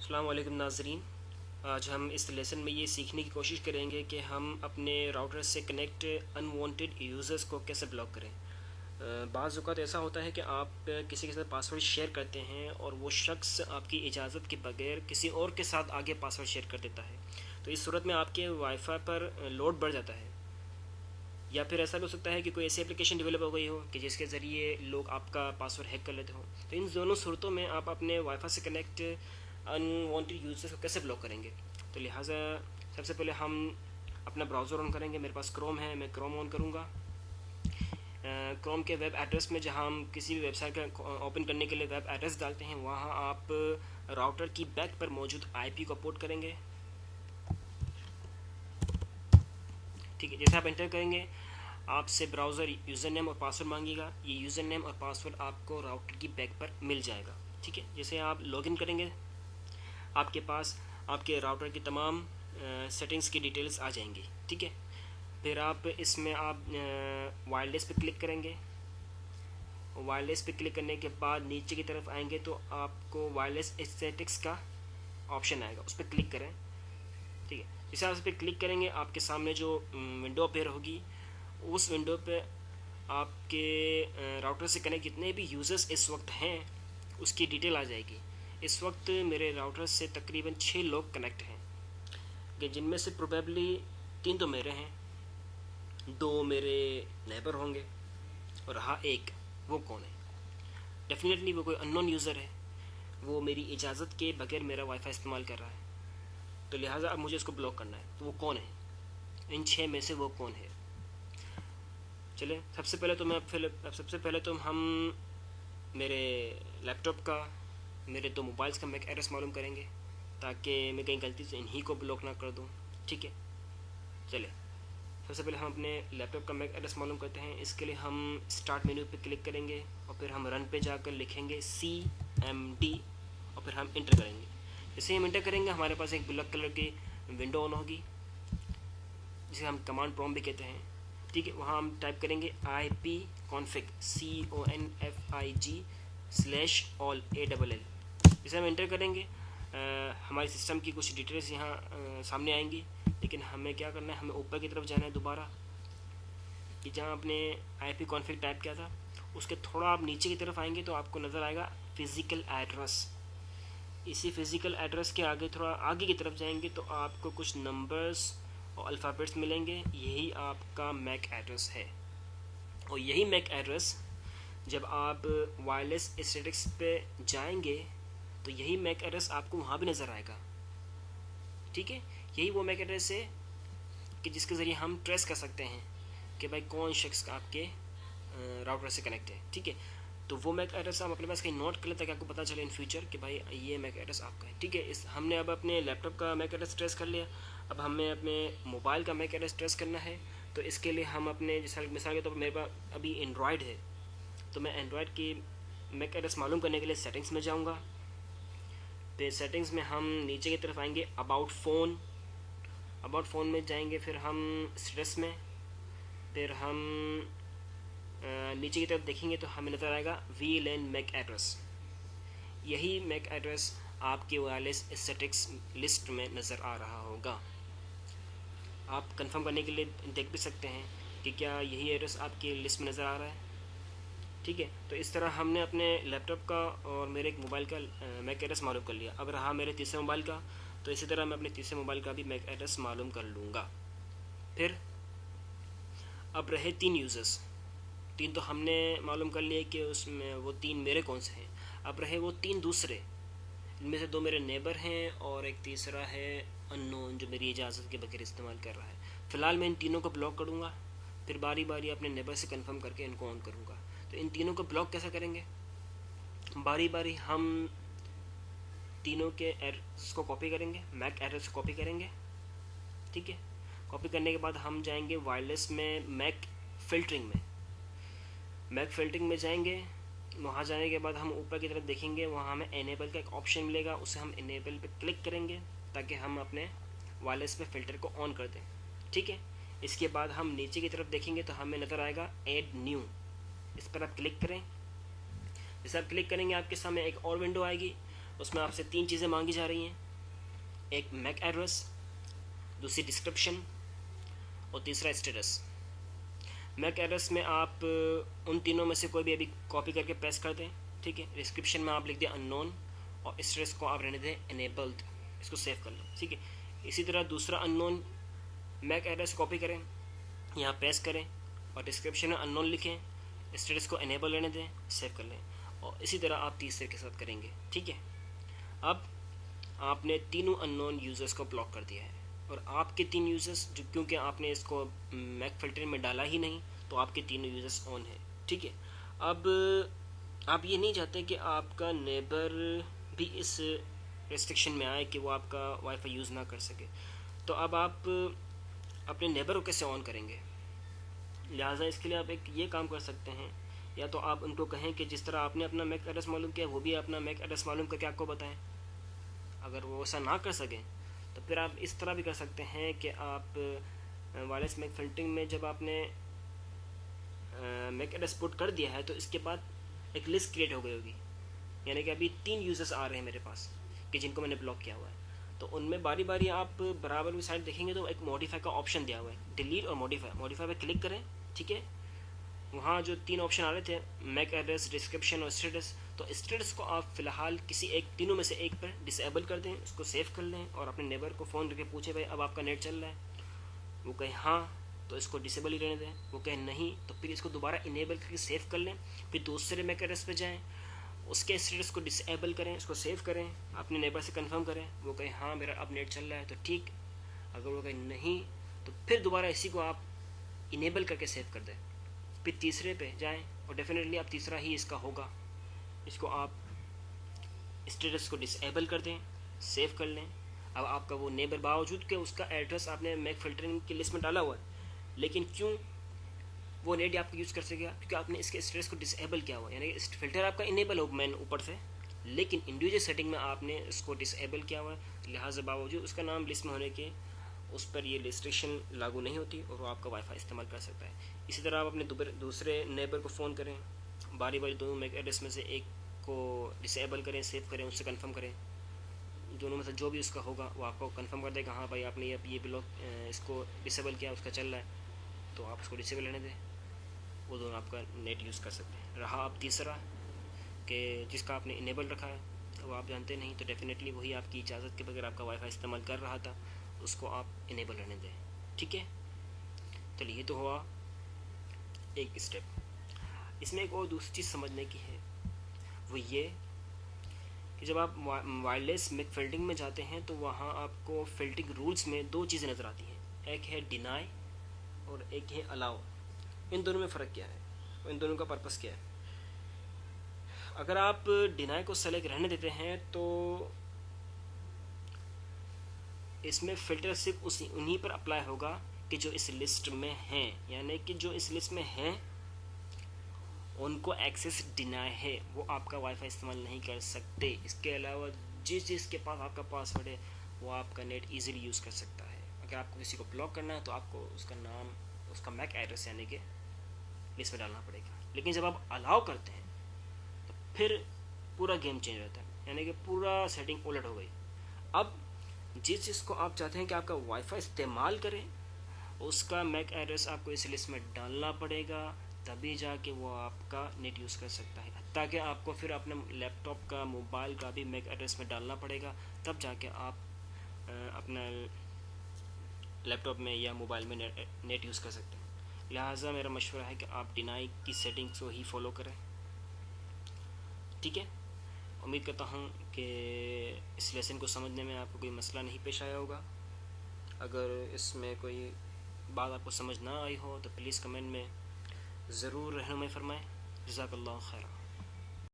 अस्सलाम वालेकुम नाज़रीन। आज हम इस लेसन में ये सीखने की कोशिश करेंगे कि हम अपने राउटर से कनेक्ट अनवांटेड यूज़र्स को कैसे ब्लॉक करें। बाज़ औक़ात ऐसा होता है कि आप किसी के साथ पासवर्ड शेयर करते हैं और वो शख्स आपकी इजाज़त के बगैर किसी और के साथ आगे पासवर्ड शेयर कर देता है। तो इस सूरत में आपके वाईफाई पर लोड बढ़ जाता है, या फिर ऐसा भी हो सकता है कि कोई ऐसी एप्लीकेशन डेवलप हो गई हो कि जिसके ज़रिए लोग आपका पासवर्ड हैक कर लेते हो। तो इन दोनों सूरतों में आप अपने वाईफाई से कनेक्ट अनवांटेड यूज़र्स को कैसे ब्लॉक करेंगे। तो लिहाजा सबसे पहले हम अपना ब्राउज़र ऑन करेंगे। मेरे पास क्रोम है, मैं क्रोम ऑन करूँगा। क्रोम के वेब एड्रेस में जहाँ हम किसी भी वेबसाइट का ओपन करने के लिए वेब एड्रेस डालते हैं, वहाँ आप राउटर की बैक पर मौजूद आईपी को पोर्ट करेंगे। ठीक है, जैसे आप एंटर करेंगे आपसे ब्राउज़र यूज़र नेम और पासवर्ड मांगेगा। ये यूज़र नेम और पासवर्ड आपको राउटर की बैक पर मिल जाएगा। ठीक है, जैसे आप लॉगिन करेंगे आपके पास आपके राउटर की तमाम सेटिंग्स की डिटेल्स आ जाएंगी। ठीक है, फिर आप इसमें आप वायरलेस पे क्लिक करेंगे। वायरलेस पे क्लिक करने के बाद नीचे की तरफ आएंगे तो आपको वायरलेस एस्थेटिक्स का ऑप्शन आएगा, उस पर क्लिक करें। ठीक है, जैसे आप उस पर क्लिक करेंगे आपके सामने जो विंडो अपेयर होगी, उस विंडो पे आपके राउटर से कनेक्ट जितने भी यूज़र्स इस वक्त हैं उसकी डिटेल आ जाएगी। इस वक्त मेरे राउटर से तकरीबन 6 लोग कनेक्ट हैं, कि जिनमें से प्रोबेबली 3 तो मेरे हैं, 2 मेरे नेबर होंगे और रहा एक, वो कौन है? डेफिनेटली वो कोई अननोन यूज़र है, वो मेरी इजाज़त के बगैर मेरा वाईफाई इस्तेमाल कर रहा है। तो लिहाजा अब मुझे इसको ब्लॉक करना है। तो वो कौन है? इन 6 में से वो कौन है? चले सबसे पहले तो हम मेरे लैपटॉप का, मेरे 2 मोबाइल्स का मैक एड्रेस मालूम करेंगे, ताकि मैं कहीं गलती से इन्हीं को ब्लॉक ना कर दूँ। ठीक है, चले सबसे पहले हम अपने लैपटॉप का मैक एड्रेस मालूम करते हैं। इसके लिए हम स्टार्ट मेन्यू पे क्लिक करेंगे और फिर हम रन पे जाकर लिखेंगे CMD और फिर हम इंटर करेंगे। जैसे हम इंटर करेंगे हमारे पास एक ब्लैक कलर की विंडो ऑन होगी, जिसे हम कमांड प्रॉम्प्ट भी कहते हैं। ठीक है, वहाँ हम टाइप करेंगे ipconfig CONFIG/all ALL। जैसे हम इंटर करेंगे हमारे सिस्टम की कुछ डिटेल्स यहाँ सामने आएंगी, लेकिन हमें क्या करना है, हमें ऊपर की तरफ जाना है दोबारा, कि जहाँ आपने ipconfig टाइप किया था उसके थोड़ा आप नीचे की तरफ आएंगे तो आपको नज़र आएगा फिज़िकल एड्रेस। इसी फिज़िकल एड्रेस के आगे थोड़ा आगे की तरफ जाएंगे तो आपको कुछ नंबर्स और अल्फ़ाबेट्स मिलेंगे। यही आपका मैक एड्रेस है, और यही मैक एड्रेस जब आप वायरलेस एस्थेटिक्स पे जाएंगे तो यही मैक एड्रेस आपको वहाँ भी नज़र आएगा। ठीक है, यही वो मैक एड्रेस है कि जिसके ज़रिए हम ट्रेस कर सकते हैं कि भाई कौन शख्स आपके राउटर से कनेक्ट है। ठीक है, तो वो मैक एड्रेस आप अपने पास कहीं नोट कर लें ताकि आपको पता चले इन फ्यूचर कि भाई ये मैक एड्रेस आपका है। ठीक है, इस हमने अब अपने लैपटॉप का मैक एड्रेस ट्रेस कर लिया। अब हमें अपने मोबाइल का मैक एड्रेस ट्रेस करना है। तो इसके लिए हम अपने जैसा मिसाल के तौर पर मेरे पास अभी एंड्रॉयड है, तो मैं एंड्रॉयड की मैक एड्रेस मालूम करने के लिए सेटिंग्स में जाऊँगा। फिर सेटिंग्स में हम नीचे की तरफ आएंगे अबाउट फ़ोन में जाएंगे, फिर हम स्टेटस में, फिर हम नीचे की तरफ देखेंगे तो हमें नज़र आएगा VLAN मैक एड्रेस। यही मैक एड्रेस आपके वायरलेस एस्थेटिक्स लिस्ट में नज़र आ रहा होगा। आप कंफर्म करने के लिए देख भी सकते हैं कि क्या यही एड्रेस आपकी लिस्ट में नज़र आ रहा है। ठीक है, तो इस तरह हमने अपने लैपटॉप का और मेरे एक मोबाइल का मैक एड्रेस मालूम कर लिया। अब रहा मेरे तीसरे मोबाइल का, तो इसी तरह मैं अपने तीसरे मोबाइल का भी मैक एड्रेस मालूम कर लूँगा। फिर अब रहे 3 यूज़र्स। 3 तो हमने मालूम कर लिए कि उसमें वो 3 मेरे कौन से हैं। अब रहे वो 3 दूसरे, इनमें से 2 मेरे नेबर हैं और एक तीसरा है अननोन जो मेरी इजाज़त के बगैर इस्तेमाल कर रहा है। फ़िलहाल मैं इन तीनों को ब्लॉक करूँगा, फिर बारी बारी अपने नेबर से कंफर्म करके इनको ऑन करूँगा। तो इन तीनों को ब्लॉक कैसे करेंगे? बारी बारी हम तीनों के एड्रेस को कॉपी करेंगे, मैक एड्रेस को कॉपी करेंगे। ठीक है, कॉपी करने के बाद हम जाएंगे वायरलेस में मैक फिल्टरिंग में जाएंगे। वहाँ जाने के बाद हम ऊपर की तरफ देखेंगे, वहाँ हमें एनेबल का एक ऑप्शन मिलेगा, उसे हम एनेबल पे क्लिक करेंगे ताकि हम अपने वायरलेस पे फ़िल्टर को ऑन कर दें। ठीक है, इसके बाद हम नीचे की तरफ देखेंगे तो हमें नज़र आएगा ऐड न्यू, इस पर आप क्लिक करें। जैसे आप क्लिक करेंगे आपके सामने एक और विंडो आएगी, उसमें आपसे 3 चीज़ें मांगी जा रही हैं, एक मैक एड्रेस, दूसरी डिस्क्रिप्शन और तीसरा स्टेटस। मैक एड्रेस में आप उन तीनों में से कोई भी अभी कॉपी करके पेस्ट कर दें, ठीक है। डिस्क्रिप्शन में आप लिख दें अननोन और स्टेटस को आप रहने दें इनेबल्ड, इसको सेव कर लें, ठीक है। इसी तरह दूसरा अननोन मैक एड्रेस कॉपी करें, यहाँ पेस्ट करें और डिस्क्रिप्शन में अननोन लिखें, स्टेटस को इनेबल रहने दें, सेव कर लें। और इसी तरह आप तीसरे के साथ करेंगे, ठीक है। अब आपने तीनों अननोन यूज़र्स को ब्लॉक कर दिया है और आपके 3 यूज़र्स जो, क्योंकि आपने इसको मैक फिल्टर में डाला ही नहीं, तो आपके तीनों यूज़र्स ऑन है, ठीक है। अब आप ये नहीं चाहते कि आपका नेबर भी इस रेस्ट्रिक्शन में आए कि वो आपका वाईफाई यूज़ ना कर सके, तो अब आप अपने नेबर को कैसे ऑन करेंगे। लिहाजा इसके लिए आप एक ये काम कर सकते हैं, या तो आप उनको कहें कि जिस तरह आपने अपना मैक एड्रेस मालूम किया वो भी अपना मैक एड्रेस मालूम करके आपको बताएं। अगर वो ऐसा ना कर सकें तो फिर आप इस तरह भी कर सकते हैं कि आप वायरलेस मैक फिल्टरिंग में जब आपने मैक एड्रेस पुट कर दिया है तो इसके बाद एक लिस्ट क्रिएट हो गई होगी, यानी कि अभी 3 यूज़र्स आ रहे हैं मेरे पास कि जिनको मैंने ब्लॉक किया हुआ है। तो उनमें बारी बारी आप बराबर की साइड देखेंगे तो एक मॉडिफाई का ऑप्शन दिया हुआ है, डिलीट और मॉडिफाई पे क्लिक करें, ठीक है। वहाँ जो 3 ऑप्शन आ रहे थे, मैक एड्रेस, डिस्क्रिप्शन और स्टेटस, तो स्टेटस को आप फ़िलहाल किसी एक तीनों में से एक पर डिसेबल कर दें, उसको सेव कर लें और अपने नेबर को फ़ोन करके पूछे भाई अब आपका नेट चल रहा है, वो कहे हाँ तो इसको डिसेबल ही रहने दें, वो कहे नहीं तो फिर इसको दोबारा इनेबल करके सेव कर लें, फिर दूसरे मैक एड्रेस पे जाएँ, उसके स्टेटस को डिसेबल करें, उसको सेव करें, अपने नेबर से कंफर्म करें, वो कहे हाँ मेरा अब नेट चल रहा है तो ठीक, अगर वो कहे नहीं तो फिर दोबारा इसी को आप इनेबल करके सेव कर दें, फिर तीसरे पे जाएं और डेफिनेटली अब तीसरा ही इसका होगा, इसको आप स्टेटस को डिसेबल कर दें, सेव कर लें। अब आपका वो नेबर बावजूद कि उसका एड्रेस आपने मैक फिल्टरिंग की लिस्ट में डाला हुआ है, लेकिन क्यों वो नेट आपको यूज़ कर सकेगा, क्योंकि आपने इसके स्टेटस को डिसेबल किया हुआ है, यानी कि फिल्टर आपका इनेबल हो मैन ऊपर से, लेकिन इंडिविजुअल सेटिंग में आपने इसको डिसेबल किया हुआ है, लिहाजा बावजूद उसका नाम लिस्ट में होने के उस पर ये रिस्ट्रिक्शन लागू नहीं होती और वो आपका वाईफाई इस्तेमाल कर सकता है। इसी तरह आप अपने दूसरे नेबर को फ़ोन करें, बारी बारी दोनों मैक एड्रेस में से एक को डिसेबल करें, सेव करें, उससे कंफर्म करें, दोनों में से जो भी उसका होगा वो आपको कंफर्म कर देगा हाँ भाई आपने ये ब्लॉक इसको डिसेबल किया, उसका चल रहा है, तो आप उसको डिसेबल रहने दें, वो दोनों आपका नेट यूज़ कर सकते हैं। रहा अब तीसरा कि जिसका आपने इनेबल रखा है वो आप जानते नहीं, तो डेफिनेटली वही आपकी इजाज़त के बगैर आपका वाईफाई इस्तेमाल कर रहा था, उसको आप इनेबल रहने दें, ठीक है। चलिए ये तो हुआ एक स्टेप। इसमें एक और दूसरी चीज़ समझने की है, वो ये कि जब आप वायरलेस मैक फिल्टरिंग में जाते हैं तो वहाँ आपको फिल्टरिंग रूल्स में 2 चीज़ें नज़र आती हैं, एक है डिनाई और एक है अलाउ। इन दोनों में फ़र्क क्या है, इन दोनों का पर्पस क्या है। अगर आप डिनाई को सेलेक्ट रहने देते हैं तो इसमें फ़िल्टर सिर्फ उन्हीं पर अप्लाई होगा कि जो इस लिस्ट में हैं, यानी कि जो इस लिस्ट में हैं उनको एक्सेस डिनाई है, वो आपका वाईफाई इस्तेमाल नहीं कर सकते। इसके अलावा जिस के पास आपका पासवर्ड है वो आपका नेट इजीली यूज़ कर सकता है। अगर आपको किसी को ब्लॉक करना है तो आपको उसका नाम, उसका मैक एड्रेस यानी कि लिस्ट में डालना पड़ेगा, लेकिन जब आप अलाउ करते हैं तो फिर पूरा गेम चेंज रहता है, यानी कि पूरा सेटिंग उलट हो गई। अब जिस चीज़ को आप चाहते हैं कि आपका वाईफाई इस्तेमाल करें उसका मैक एड्रेस आपको इस लिस्ट में डालना पड़ेगा, तभी जाके वो आपका नेट यूज़ कर सकता है, ताकि आपको फिर अपने लैपटॉप का, मोबाइल का भी मैक एड्रेस में डालना पड़ेगा, तब जाके आप अपना लैपटॉप में या मोबाइल में नेट यूज़ कर सकते हैं। लिहाजा मेरा मशवरा है कि आप डिनाई की सेटिंग्स को ही फॉलो करें, ठीक है। उम्मीद करता हूँ कि इस लेसन को समझने में आपको कोई मसला नहीं पेश आया होगा। अगर इसमें कोई बात आपको समझ ना आई हो तो प्लीज़ कमेंट में ज़रूर रहनुमाई फरमाएं। जज़ाकल्लाहु खैर।